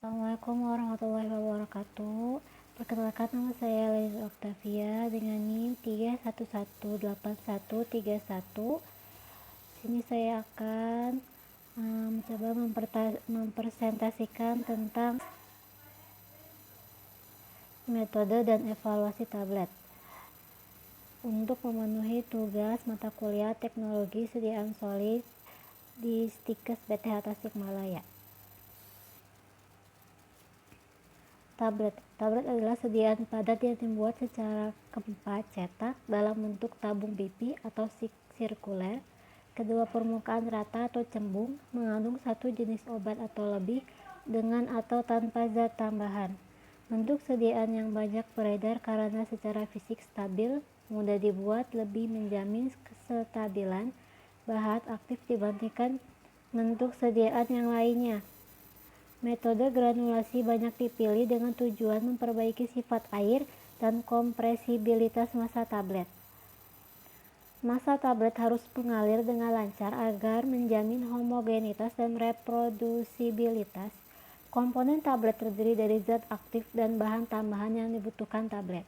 Assalamualaikum warahmatullahi wabarakatuh. Perkenalkan, nama saya Lely Octavia dengan NIM 3118131. Sini saya akan mencoba mempresentasikan tentang metode dan evaluasi tablet untuk memenuhi tugas mata kuliah teknologi sediaan solid di Stikes PTH Tasikmalaya. Tablet adalah sediaan padat yang dibuat secara keempat cetak dalam bentuk tabung pipi atau sirkuler. Kedua permukaan rata atau cembung, mengandung satu jenis obat atau lebih dengan atau tanpa zat tambahan. Bentuk sediaan yang banyak beredar karena secara fisik stabil, mudah dibuat, lebih menjamin kestabilan bahan aktif dibandingkan bentuk sediaan yang lainnya. Metode granulasi banyak dipilih dengan tujuan memperbaiki sifat air dan kompresibilitas massa tablet. Massa tablet harus mengalir dengan lancar agar menjamin homogenitas dan reprodusibilitas. Komponen tablet terdiri dari zat aktif dan bahan tambahan yang dibutuhkan tablet.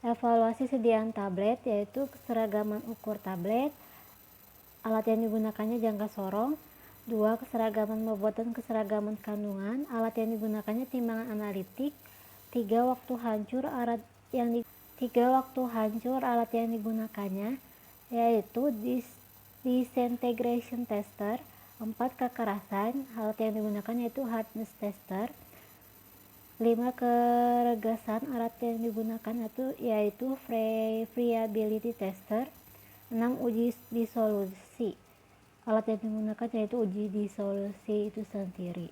Evaluasi sediaan tablet yaitu keseragaman ukur tablet, alat yang digunakannya jangka sorong. 2. Keseragaman bobot dan keseragaman kandungan, alat yang digunakannya timbangan analitik. 3. Waktu hancur alat yang digunakannya yaitu disintegration tester. 4. Kekerasan, alat yang digunakan yaitu hardness tester. 5. Keregasan, alat yang digunakan yaitu friability tester. 6. Uji disolusi, alat yang digunakan yaitu uji disolusi itu sendiri.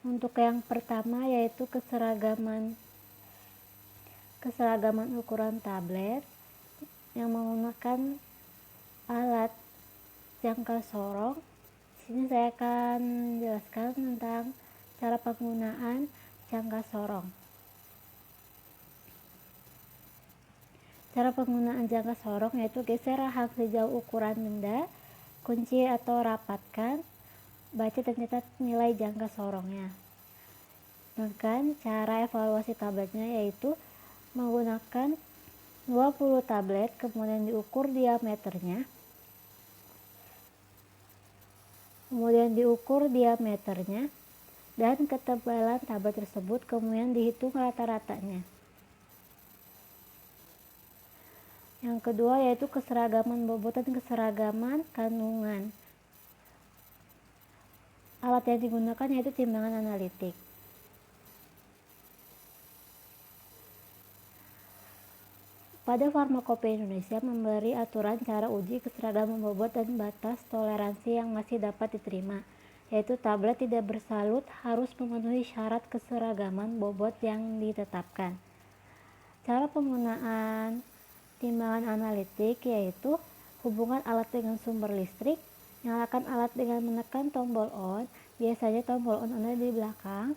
Untuk yang pertama yaitu keseragaman ukuran tablet yang menggunakan alat jangka sorong. Sini saya akan menjelaskan tentang cara penggunaan jangka sorong. Cara penggunaan jangka sorong yaitu geser rahang sejauh ukuran benda, kunci atau rapatkan, baca dan catat nilai jangka sorongnya. Sedangkan cara evaluasi tabletnya yaitu menggunakan 20 tablet, kemudian diukur diameternya. Dan ketebalan tablet tersebut, kemudian dihitung rata-ratanya. Yang kedua yaitu keseragaman bobot dan keseragaman kandungan. Alat yang digunakan yaitu timbangan analitik. Pada Farmakopeia Indonesia memberi aturan cara uji keseragaman bobot dan batas toleransi yang masih dapat diterima, yaitu tablet tidak bersalut harus memenuhi syarat keseragaman bobot yang ditetapkan. Cara penggunaan timbangan analitik yaitu hubungan alat dengan sumber listrik, nyalakan alat dengan menekan tombol on, biasanya tombol on ada di belakang,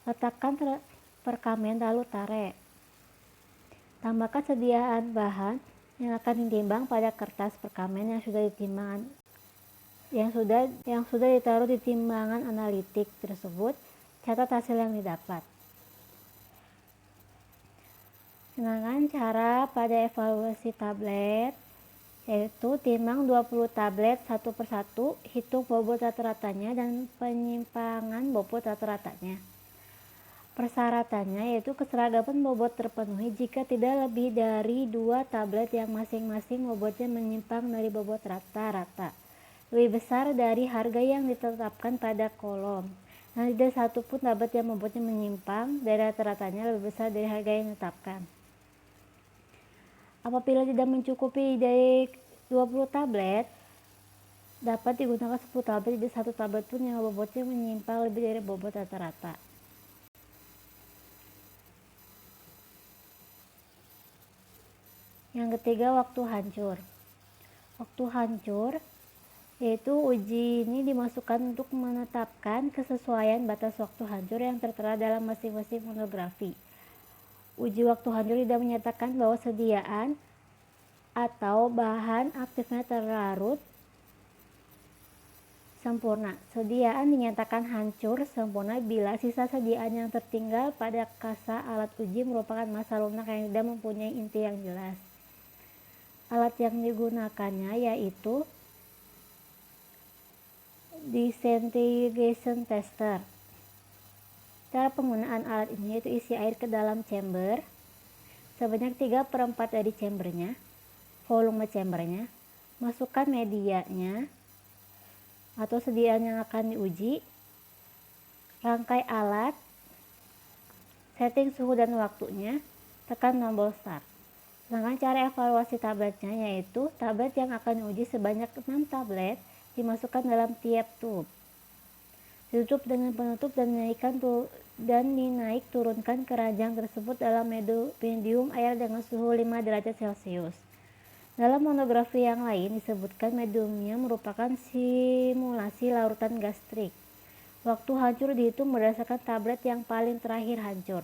letakkan perkamen lalu tarik. Tambahkan sediaan bahan yang akan ditimbang pada kertas perkamen yang sudah ditaruh di timbangan analitik tersebut. Catat hasil yang didapat. Sedangkan cara pada evaluasi tablet yaitu timbang 20 tablet satu persatu, hitung bobot rata-ratanya dan penyimpangan bobot rata-ratanya. Persyaratannya yaitu keseragaman bobot terpenuhi jika tidak lebih dari 2 tablet yang masing-masing bobotnya menyimpang dari bobot rata-rata lebih besar dari harga yang ditetapkan pada kolom, dan tidak satu pun tablet yang bobotnya menyimpang dari rata-ratanya lebih besar dari harga yang ditetapkan. Apabila tidak mencukupi dari 20 tablet, dapat digunakan 10 tablet, tidak satu tablet pun yang bobotnya menyimpang lebih dari bobot rata-rata. Yang ketiga, waktu hancur. Waktu hancur yaitu uji ini dimasukkan untuk menetapkan kesesuaian batas waktu hancur yang tertera dalam masing-masing monografi. Uji waktu hancur tidak menyatakan bahwa sediaan atau bahan aktifnya terlarut sempurna. Sediaan dinyatakan hancur sempurna bila sisa sediaan yang tertinggal pada kasa alat uji merupakan massa lunak yang tidak mempunyai inti yang jelas. Alat yang digunakannya yaitu disintegration tester. Cara penggunaan alat ini yaitu isi air ke dalam chamber sebanyak 3/4 dari chambernya, volume chambernya, masukkan medianya atau sediaan yang akan diuji, rangkai alat, setting suhu dan waktunya, tekan tombol start. Sedangkan cara evaluasi tabletnya yaitu tablet yang akan diuji sebanyak 6 tablet dimasukkan dalam tiap tube, ditutup dengan penutup dan dinaik turunkan keranjang tersebut dalam medium air dengan suhu 5 derajat Celcius. Dalam monografi yang lain disebutkan mediumnya merupakan simulasi larutan gastrik. Waktu hancur dihitung berdasarkan tablet yang paling terakhir hancur.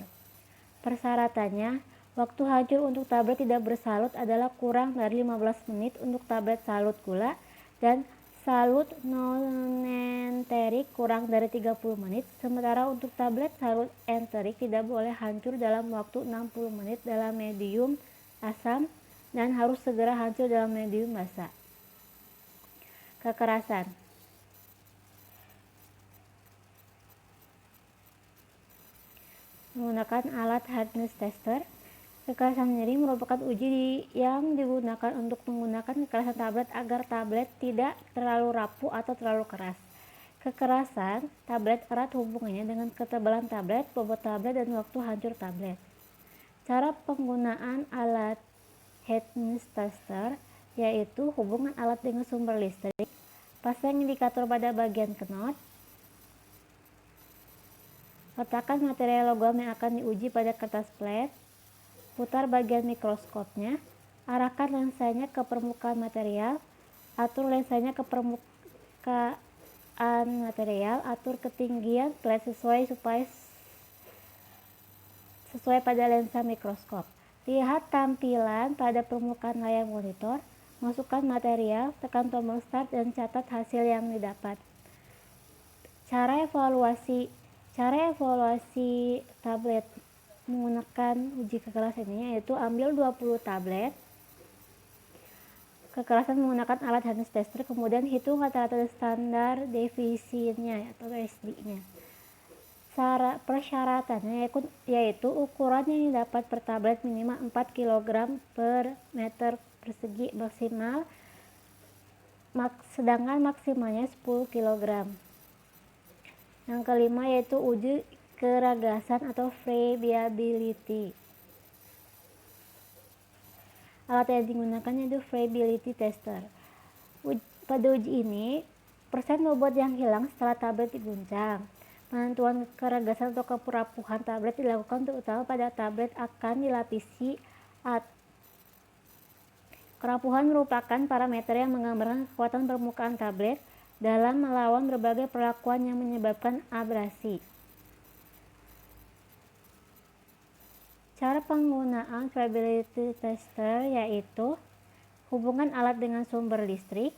Persyaratannya, waktu hancur untuk tablet tidak bersalut adalah kurang dari 15 menit untuk tablet salut gula dan salut non-enterik kurang dari 30 menit, sementara untuk tablet salut enterik tidak boleh hancur dalam waktu 60 menit dalam medium asam dan harus segera hancur dalam medium basah. Kekerasan. Menggunakan alat hardness tester. Kekerasan sendiri merupakan uji yang digunakan untuk menggunakan kekerasan tablet agar tablet tidak terlalu rapuh atau terlalu keras. Kekerasan tablet erat hubungannya dengan ketebalan tablet, bobot tablet, dan waktu hancur tablet. Cara penggunaan alat hardness tester yaitu hubungan alat dengan sumber listrik, pasang indikator pada bagian knot, letakkan material logam yang akan diuji pada kertas flat, putar bagian mikroskopnya, arahkan lensanya ke permukaan material, atur lensanya ke permukaan material, atur ketinggian flat sesuai pada lensa mikroskop. Lihat tampilan pada permukaan layar monitor, masukkan material, tekan tombol start dan catat hasil yang didapat. Cara evaluasi tablet menggunakan uji kekerasan ini yaitu ambil 20 tablet kekerasan menggunakan alat hardness tester, kemudian hitung rata-rata standar deviasinya atau SD-nya. Persyaratannya yaitu ukuran yang didapat per tablet minimal 4 kg per meter persegi maksimal, sedangkan maksimalnya 10 kg. Yang kelima yaitu uji keragasan atau friability. Alat yang digunakan yaitu friability tester. Pada uji ini, persen bobot yang hilang setelah tablet diguncang. Penentuan keragasan atau kerapuhan tablet dilakukan terutama pada tablet akan dilapisi at. Kerapuhan merupakan parameter yang menggambarkan kekuatan permukaan tablet dalam melawan berbagai perlakuan yang menyebabkan abrasi. Cara penggunaan friability tester yaitu hubungan alat dengan sumber listrik,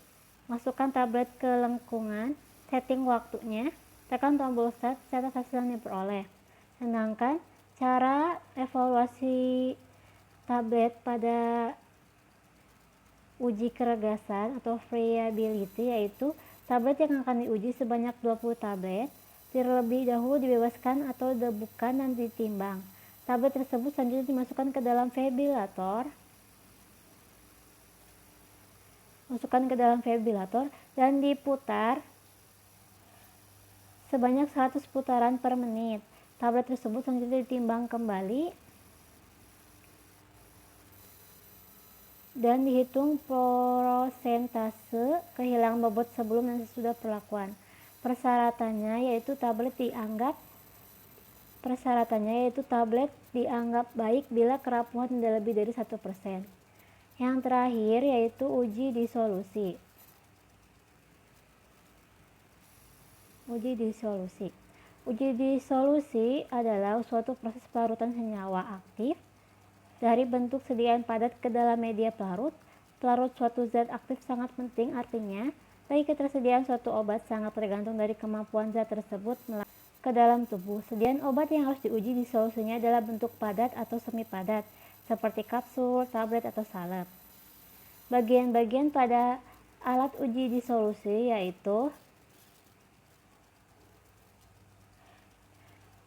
masukkan tablet ke lengkungan, setting waktunya, tekan tombol start, catat hasil yang diperoleh. Sedangkan cara evaluasi tablet pada uji keragasan atau friability yaitu tablet yang akan diuji sebanyak 20 tablet terlebih dahulu dibebaskan atau debukan dan ditimbang. Tablet tersebut selanjutnya dimasukkan ke dalam fibrilator dan diputar sebanyak 100 putaran per menit. Tablet tersebut selanjutnya ditimbang kembali dan dihitung persentase kehilangan bobot sebelum dan sesudah perlakuan. Persyaratannya yaitu tablet dianggap baik bila kerapuhan tidak lebih dari 1%. Yang terakhir yaitu uji disolusi. Uji disolusi adalah suatu proses pelarutan senyawa aktif dari bentuk sediaan padat ke dalam media pelarut. Pelarut suatu zat aktif sangat penting, artinya Bagi ketersediaan suatu obat sangat tergantung dari kemampuan zat tersebut ke dalam tubuh. Sediaan obat yang harus diuji disolusinya adalah bentuk padat atau semi padat, seperti kapsul, tablet, atau salep. Bagian-bagian pada alat uji disolusi yaitu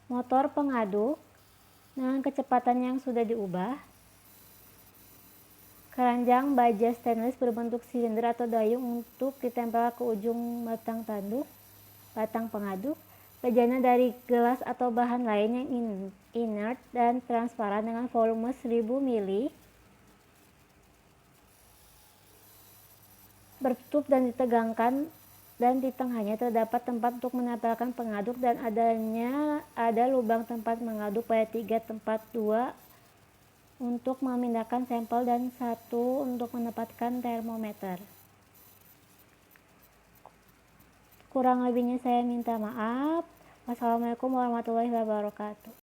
motor pengaduk dengan kecepatan yang sudah diubah, keranjang baja stainless berbentuk silinder atau dayung untuk ditempel ke ujung batang pengaduk, bejana dari gelas atau bahan lain yang inert dan transparan dengan volume 1000 ml, bertutup dan ditegangkan, dan di tengahnya terdapat tempat untuk menempelkan pengaduk dan ada lubang tempat mengaduk pada 3 tempat, 2 untuk memindahkan sampel dan 1 untuk menempatkan termometer. Kurang lebihnya saya minta maaf. Wassalamualaikum warahmatullahi wabarakatuh.